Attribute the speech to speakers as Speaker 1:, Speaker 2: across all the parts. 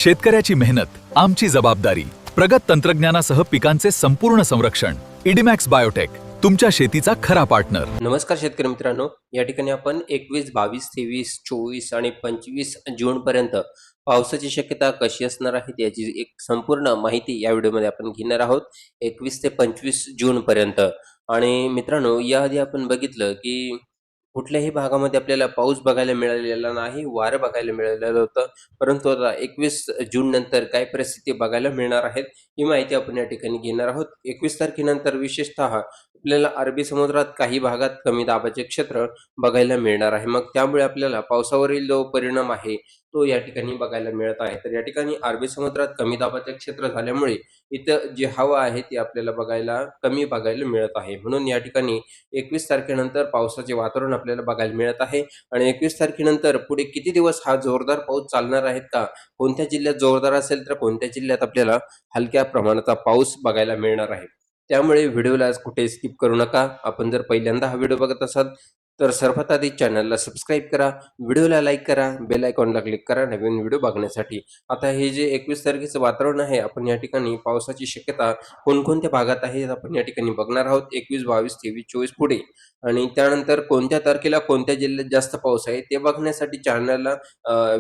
Speaker 1: शेतकऱ्याची मेहनत आमची जबाबदारी. प्रगत तंत्रज्ञानासह पिकांचे संपूर्ण संरक्षण. इडीमॅक्स बायोटेक, तुमच्या शेतीचा खरा पार्टनर.
Speaker 2: नमस्कार शेतकरी मित्रांनो, या ठिकाणी आपण 21, 22, 23, 24 आणि 25 जून पर्यंत पावसाची शक्यता कशी असणार आहे याची एक संपूर्ण माहिती या व्हिडिओमध्ये आपण घेणार आहोत. 21 ते 25 जून पर्यंत. आणि मित्रांनो, याआधी आपण बघितलं की कुठल्याही भागामध्ये आपल्याला पाऊस बघायला मिळालेला नाही, वारं बघायला मिळालेलं होतं. परंतु आता 21 जून नंतर काय परिस्थिती बघायला मिळणार आहेत ही माहिती आपण या ठिकाणी घेणार आहोत. 21 तारखेनंतर विशेषतः आपल्याला अरबी समुद्रात काही भागात कमी दाबाचे क्षेत्र बघायला मिळणार आहे. मग त्यामुळे आपल्याला पावसावरील जो परिणाम आहे तो या ठिकाणी बघायला मिळत आहे. तर या ठिकाणी अरबी समुद्रात कमी दाबाचे क्षेत्र झाल्यामुळे इथं जी हवा आहे ती आपल्याला कमी बघायला मिळत आहे. म्हणून या ठिकाणी 21 तारखेनंतर पावसाचे वातावरण आपल्याला बघायला मिळत आहे. आणि 21 तारखेनंतर पुढे किती दिवस हा जोरदार पाऊस चालणार आहेत का, कोणत्या जिल्ह्यात जोरदार असेल तर कोणत्या जिल्ह्यात आपल्याला हलक्या प्रमाणाचा पाऊस बघायला मिळणार आहे. त्यामुळे व्हिडिओला कुठे स्किप करू नका. आपण जर पहिल्यांदा हा व्हिडिओ बघत असाल तर सर्वात आधी चॅनलला सबस्क्राईब करा, व्हिडिओला लाईक करा, बेल आयकॉनला क्लिक करा नवीन व्हिडिओ बघण्यासाठी. आता हे जे 21 तारखेचं वातावरण आहे, आपण या ठिकाणी पावसाची शक्यता कोणकोणत्या भागात आहे आपण या ठिकाणी बघणार आहोत. 21, 22, 23, 24 पुढे. आणि त्यानंतर कोणत्या तारखेला कोणत्या जिल्ह्यात जास्त पाऊस आहे ते बघण्यासाठी चॅनलला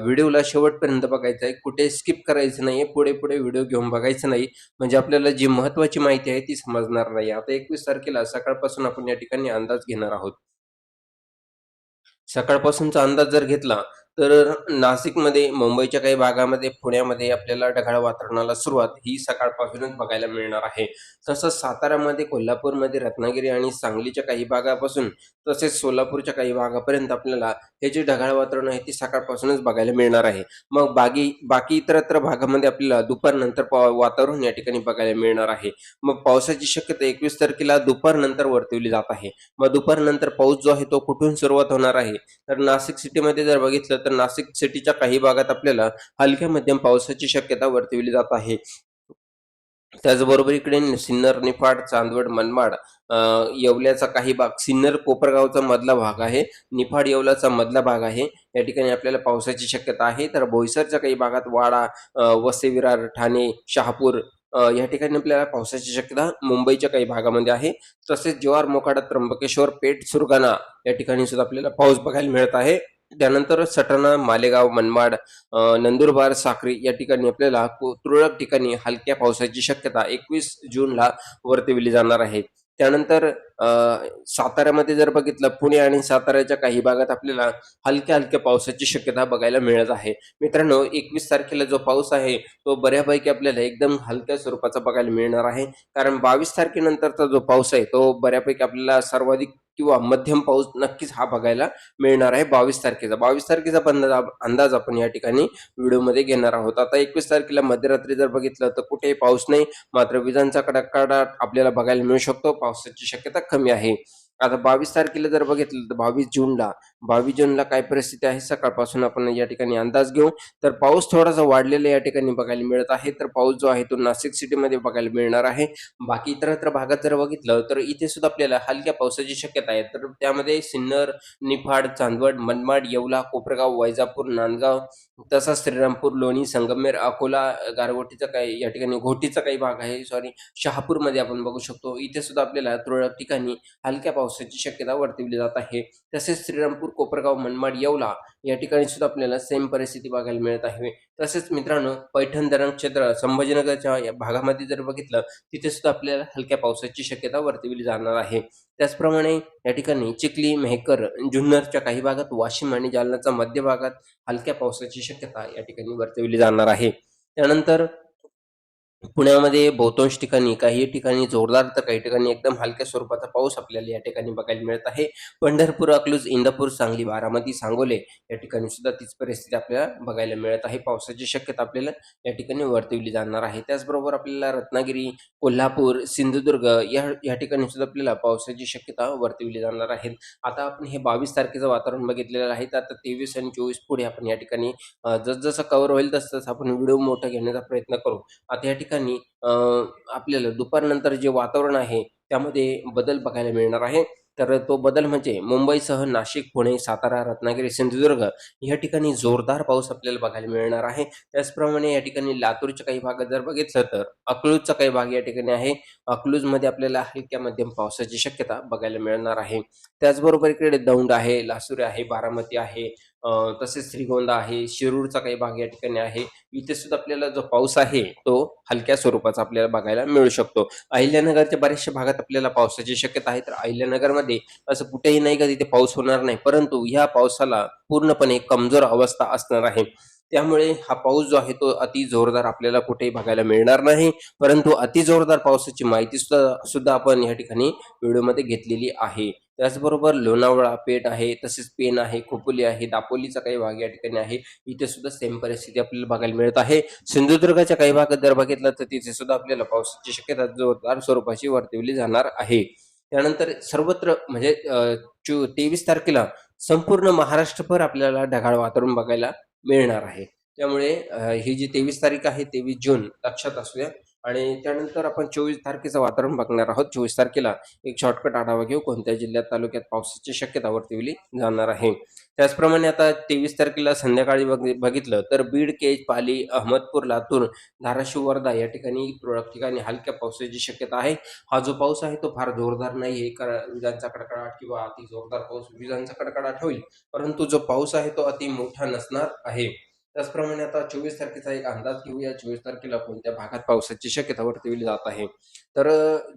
Speaker 2: व्हिडिओला शेवटपर्यंत बघायचं आहे. कुठे स्किप करायचं नाहीये, पुढे पुढे व्हिडिओ घेऊन बघायचं नाही, म्हणजे आपल्याला जी महत्वाची माहिती आहे ती समजणार नाही. आता 21 तारखेला सकाळपासून आपण या ठिकाणी अंदाज घेणार आहोत. सकाळपासूनचा अंदाज जर घेतला तर नाशिकमध्ये, मुंबईच्या काही भागामध्ये, पुण्यामध्ये आपल्याला ढगाळ वातावरणाला सुरुवात ही सकाळपासूनच बघायला मिळणार आहे. तसंच साताऱ्यामध्ये, कोल्हापूरमध्ये, रत्नागिरी आणि सांगलीच्या काही भागापासून तसेच सोलापूरच्या काही भागापर्यंत आपल्याला हे जे ढगाळ वातावरण आहे ते सकाळपासूनच बघायला मिळणार आहे. मग बाकी इतरत्र भागामध्ये आपल्याला दुपारनंतर वातावरण या ठिकाणी बघायला मिळणार आहे. मग पावसाची शक्यता 21 तारखेला दुपारनंतर वर्तवली जात आहे. मग दुपारनंतर पाऊस जो आहे तो कुठून सुरुवात होणार आहे, तर नाशिक सिटीमध्ये जर बघितलं तर नाशिक सिटीच्या काही भागात आपल्याला हलक्या मध्यम पावसाची शक्यता वर्तवली जात आहे. त्याचबरोबर इकडे सिन्नर, निफाड, चांदवड, मनमाड, येवल्याचा काही भाग, सिन्नर कोपरगावचा मधला भाग आहे, निफाड येवल्याचा मधला भाग आहे, या ठिकाणी आपल्याला पावसाची शक्यता आहे. तर बोईसरच्या काही भागात वाडा, वसई विरार, ठाणे, शहापूर या ठिकाणी आपल्याला पावसाची शक्यता मुंबईच्या काही भागामध्ये आहे. तसेच जव्हार, मोखाडा, त्र्यंबकेश्वर, पेठ, सुरगाणा या ठिकाणी सुद्धा आपल्याला पाऊस बघायला मिळत आहे. त्यानंतर सटाणा, मालेगाव, मनमाड, नंदुरबार, साक्री या ठिकाणी आपल्याला तुरळक ठिकाणी हलक्या पावसाची शक्यता 21 जूनला वर्तविली जाणार आहे. त्यानंतर साताऱ्यामध्ये जर बघितलं, पुणे आणि साताऱ्याच्या काही भागात आपल्याला हलक्या हलक्या पावसाची शक्यता बघायला मिळत आहे. मित्रांनो, 21 तारखेला जो पाऊस आहे तो बऱ्यापैकी आपल्याला एकदम हलक्या स्वरूपाचा बघायला मिळणार आहे. कारण 22 तारखेनंतरचा जो पाऊस आहे तो बऱ्यापैकी आपल्याला सर्वाधिक किंवा मध्यम पाऊस नक्कीच हा बघायला मिळणार आहे. 22 तारखेचा अंदाज आपण या ठिकाणी व्हिडिओमध्ये घेणार आहोत. आता 21 तारखेला मध्यरात्री जर बघितलं तर कुठेही पाऊस नाही, मात्र विजांचा कडकडाट आपल्याला बघायला मिळू शकतो. पावसाची शक्यता कमी आहे. आता 22 तारखेला जर बघितलं तर 22 जूनला काय परिस्थिती आहे सकाळपासून आपण या ठिकाणी अंदाज घेऊ. तर पाऊस थोडासा वाढलेला या ठिकाणी बघायला मिळत आहे. तर पाऊस जो आहे तो नाशिक सिटीमध्ये बघायला मिळणार आहे. बाकी इतरत्र भागात जर बघितलं तर इथे सुद्धा आपल्याला हलक्या पावसाची शक्यता आहे. तर त्यामध्ये सिन्नर, निफाड, चांदवड, मनमाड, येवला, कोपरगाव, वैजापूर, नांदगाव, तसाच श्रीरामपूर, लोणी, संगमनेर, अकोला, गारगोटीचा काही या ठिकाणी घोटीचा काही भाग आहे, शहापूरमध्ये आपण बघू शकतो. इथे सुद्धा आपल्याला तुरळक ठिकाणी हलक्या पावसाची शक्यता वर्तवली जात आहे. तसेच श्रीरामपूर, कोपरगाव, मनमाड, येवला या ठिकाणी सुद्धा आपल्याला सेम परिस्थिती बघायला मिळत आहे. तसेच मित्रांनो, पैठण धरण क्षेत्र, संभाजीनगरच्या या भागामध्ये जर बघितलं तिथे सुद्धा आपल्याला हलक्या पावसाची शक्यता वर्तवली जाणार आहे. त्याचप्रमाणे या ठिकाणी चिखली, मेहकर, जुन्नरच्या काही भागात, वाशिम आणि जालन्याच्या मध्य भागात हलक्या पावसाची शक्यता या ठिकाणी वर्तवली जाणार आहे. त्यानंतर पुण्यामध्ये बहुतांश ठिकाणी, काही ठिकाणी जोरदार तर काही ठिकाणी एकदम हलक्या स्वरूपाचा पाऊस आपल्याला या ठिकाणी बघायला मिळत आहे. पंढरपूर, अकलूज, इंदापूर, सांगली, बारामती, सांगोले या ठिकाणी सुद्धा तीच परिस्थिती आपल्याला बघायला मिळत आहे. पावसाची शक्यता आपल्याला या ठिकाणी वर्तवली जाणार आहे. त्याचबरोबर आपल्याला रत्नागिरी, कोल्हापूर, सिंधुदुर्ग या ठिकाणी सुद्धा आपल्याला पावसाची शक्यता वर्तवली जाणार आहे. आता आपण हे 22 तारखेचं वातावरण बघितलेलं आहे. तर आता 23 आणि 24 पुढे आपण या ठिकाणी जसं कव्हर होईल तसं आपण व्हिडिओ मोठा घेण्याचा प्रयत्न करू. आता या ठिकाणी आपल्याला दुपारनंतर जे वातावरण आहे त्यामध्ये बदल बघायला मिळणार आहे. तर तो बदल म्हणजे मुंबईसह नाशिक, पुणे, सातारा, रत्नागिरी, सिंधुदुर्ग या ठिकाणी जोरदार पाऊस आपल्याला बघायला मिळणार आहे. त्याचप्रमाणे या ठिकाणी लातूरच्या काही भागात जर बघितलं तर अकलूजचा काही भाग या ठिकाणी आहे. अकलूजमध्ये आपल्याला हलक्या मध्यम पावसाची शक्यता बघायला मिळणार आहे. त्याचबरोबर इकडे दौंड आहे, लासुर आहे, बारामती आहे, तसेच श्रीगोंदा आहे, शिरूरचा काही भाग या ठिकाणी आहे. इथे सुद्धा आपल्याला जो पाऊस आहे तो हलक्या स्वरूपाचा आपल्याला बघायला मिळू शकतो. अहिल्यानगरच्या बऱ्याचशा भागात आपल्याला पावसाची शक्यता आहे. तर अहिल्यानगरमध्ये असं कुठेही नाही का तिथे पाऊस होणार नाही, परंतु ह्या पावसाला पूर्णपणे कमजोर अवस्था असणार आहे. त्यामुळे हा पाऊस जो आहे तो अति जोरदार आपल्याला कुठेही बघायला मिळणार नाही. परंतु अति जोरदार पावसाची माहिती सुद्धा आपण या ठिकाणी व्हिडिओमध्ये घेतलेली आहे. त्याचबरोबर लोणावळा, पेठ आहे, तसेच पेन आहे, खोपोली आहे, दापोलीचा काही भाग या ठिकाणी आहे. इथे सुद्धा सेम परिस्थिती आपल्याला बघायला मिळत आहे. सिंधुदुर्गाच्या काही भागात जर बघितलं तर तिथे सुद्धा आपल्याला पावसाची शक्यता जोरदार स्वरूपाची वर्तवली जाणार आहे. त्यानंतर सर्वत्र म्हणजे 23 तारखेला संपूर्ण महाराष्ट्रभर आपल्याला ढगाळ वातावरण बघायला मिळणार आहे. त्यामुळे ही जी 23 तारीख आहे 23 जून लक्षात असू द्या. आणि त्यानंतर आपण 24 तारखेचं वातावरण बघणार आहोत. 24 तारखेला एक शॉर्टकट आढावा घेऊ कोणत्या जिल्ह्यात तालुक्यात पावसाची शक्यता वर्तवली जाणार आहे. त्याचप्रमाणे आता 23 तारखेला संध्याकाळी बघितलं तर बीड, केज, पाली, अहमदपूर, लातूर, धाराशिव, वर्धा या ठिकाणी तुरळक ठिकाणी हलक्या पावसाची शक्यता आहे. हा जो पाऊस आहे तो फार जोरदार नाही आहे. विजांचा कडकडाट किंवा अति जोरदार पाऊस विजांचा कडकडाट होईल, परंतु जो पाऊस आहे तो अति मोठा नसणार आहे. त्याचप्रमाणे आता 24 तारखेचा एक अंदाज घेऊया. 24 तारखेला कोणत्या भागात पावसाची शक्यता वर्तवली जात आहे. तर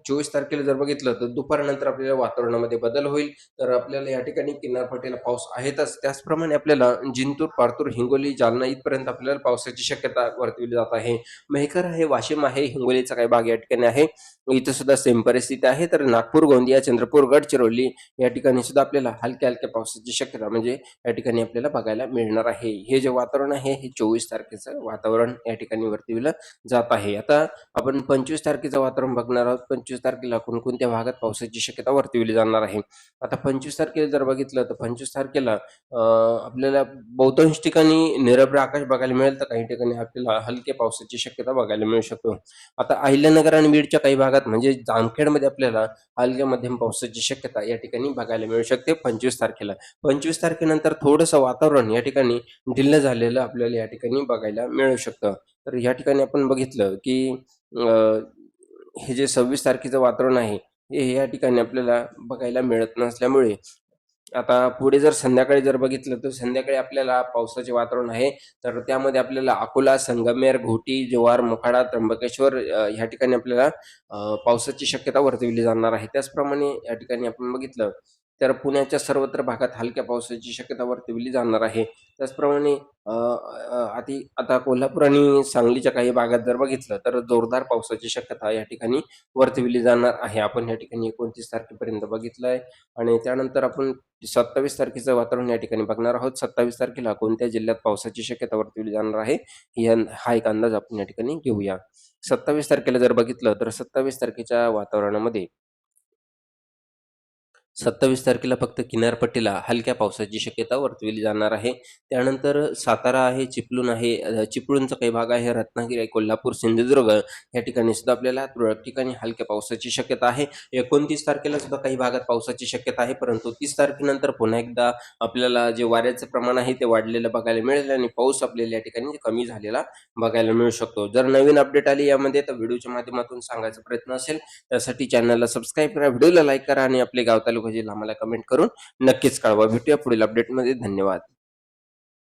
Speaker 2: 24 तारखेला जर बघितलं तर दुपारनंतर आपल्याला वातावरणामध्ये बदल होईल. तर आपल्याला या ठिकाणी किनारपट्टीला पाऊस आहेतच. त्याचप्रमाणे आपल्याला जिंतूर, पारतूर, हिंगोली, जालना इथपर्यंत आपल्याला पावसाची शक्यता वर्तवली जात आहे. मेहकर आहे, वाशिम आहे, हिंगोलीचा काही भाग या ठिकाणी आहे. इथे सुद्धा सेम परिस्थिती आहे. तर नागपूर, गोंदिया, चंद्रपूर, गडचिरोली या ठिकाणी सुद्धा आपल्याला हलक्या हलक्या पावसाची शक्यता म्हणजे या ठिकाणी आपल्याला बघायला मिळणार आहे. हे जे वातावरण आहे हे 24 तारखेचं वातावरण या ठिकाणी वर्तविलं जात आहे. आता आपण 25 तारखेचं वातावरण बघणार आहोत. 25 तारखेला कोणकोणत्या भागात पावसाची शक्यता वर्तवली जाणार आहे. आता 25 तारखेला जर बघितलं तर 25 तारखेला आपल्याला बहुतांश ठिकाणी निरभ्र आकाश बघायला मिळेल, तर काही ठिकाणी आपल्याला हलक्या पावसाची शक्यता बघायला मिळू शकतो. आता अहिल्यानगर आणि बीडच्या काही भागात म्हणजे जामखेडमध्ये आपल्याला हलक्या मध्यम पावसाची शक्यता या ठिकाणी बघायला मिळू शकते 25 तारखेला. 25 तारखेनंतर थोडंसं वातावरण या ठिकाणी ढिल्लं झालेलं आपल्याला या ठिकाणी बघायला मिळू शकतं. तर या ठिकाणी आपण बघितलं की हे जे 26 तारखेचं वातावरण आहे हे या ठिकाणी आपल्याला बघायला मिळत नसल्यामुळे आता पुढे जर संध्याकाळी जर बघितलं तर संध्याकाळी आपल्याला पावसाचे वातावरण आहे. तर त्यामध्ये आपल्याला अकोला, संगमेर, घोटी, जव्हार, मोखाडा, त्र्यंबकेश्वर ह्या ठिकाणी आपल्याला पावसाची शक्यता वर्तवली जाणार आहे. त्याचप्रमाणे या ठिकाणी आपण बघितलं तर पुण्याच्या सर्वत्र भागात हलक्या पावसाची शक्यता वर्तवली जाणार आहे. त्याचप्रमाणे आता कोल्हापूर आणि सांगलीच्या काही भागात जर बघितलं तर जोरदार पावसाची शक्यता या ठिकाणी वर्तवली जाणार आहे. आपण या ठिकाणी 29 तारखेपर्यंत बघितलं आहे. आणि त्यानंतर आपण 27 तारखेचं वातावरण या ठिकाणी बघणार आहोत. 27 तारखेला कोणत्या जिल्ह्यात पावसाची शक्यता वर्तवली जाणार आहे हा एक अंदाज आपण या ठिकाणी घेऊया. 27 तारखेला जर बघितलं तर 27 तारखेच्या वातावरणामध्ये 27 तारखेला फक्त किनारपट्टीला हलक्या पावसाची शक्यता वर्तवली जाणार आहे. त्यानंतर सातारा आहे, चिपळूण आहे, चिपळूणचा काही भाग आहे, रत्नागिरी आहे, कोल्हापूर, सिंधुदुर्ग या ठिकाणी सुद्धा आपल्याला तुरळक ठिकाणी हलक्या पावसाची शक्यता आहे. 29 तारखेला सुद्धा काही भागात पावसाची शक्यता आहे, परंतु 30 तारखेनंतर पुन्हा एकदा आपल्याला जे वाऱ्याचं प्रमाण आहे ते वाढलेलं बघायला मिळेल आणि पाऊस आपल्याला या ठिकाणी कमी झालेला बघायला मिळू शकतो. जर नवीन अपडेट आली यामध्ये तर व्हिडिओच्या माध्यमातून सांगायचा प्रयत्न असेल. त्यासाठी चॅनलला सबस्क्राईब करा, व्हिडिओला लाईक करा आणि आपले गाव तालुका जिल्हा आम्हाला कमेंट करून नक्कीच कळवा. भेटूया पुढील अपडेटमध्ये. धन्यवाद.